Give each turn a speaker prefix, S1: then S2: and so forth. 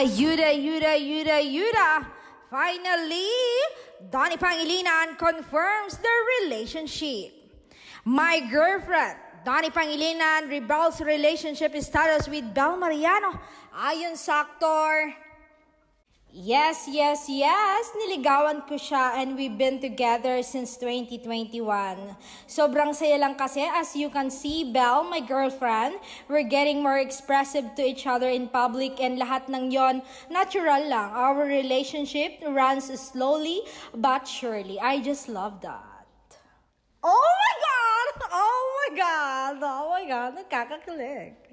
S1: Ayuda. Finally, Donnie Pangilinan confirms their relationship. My girlfriend, Donnie Pangilinan, reveals relationship status with Bel Mariano. Ayon sa aktor, Yes, niligawan ko siya and we've been together since 2021. Sobrang saya lang kasi, as you can see, Bel, my girlfriend, we're getting more expressive to each other in public and lahat ng yon natural lang. Our relationship runs slowly but surely. I just love that. Oh my God! Nagkakakilig.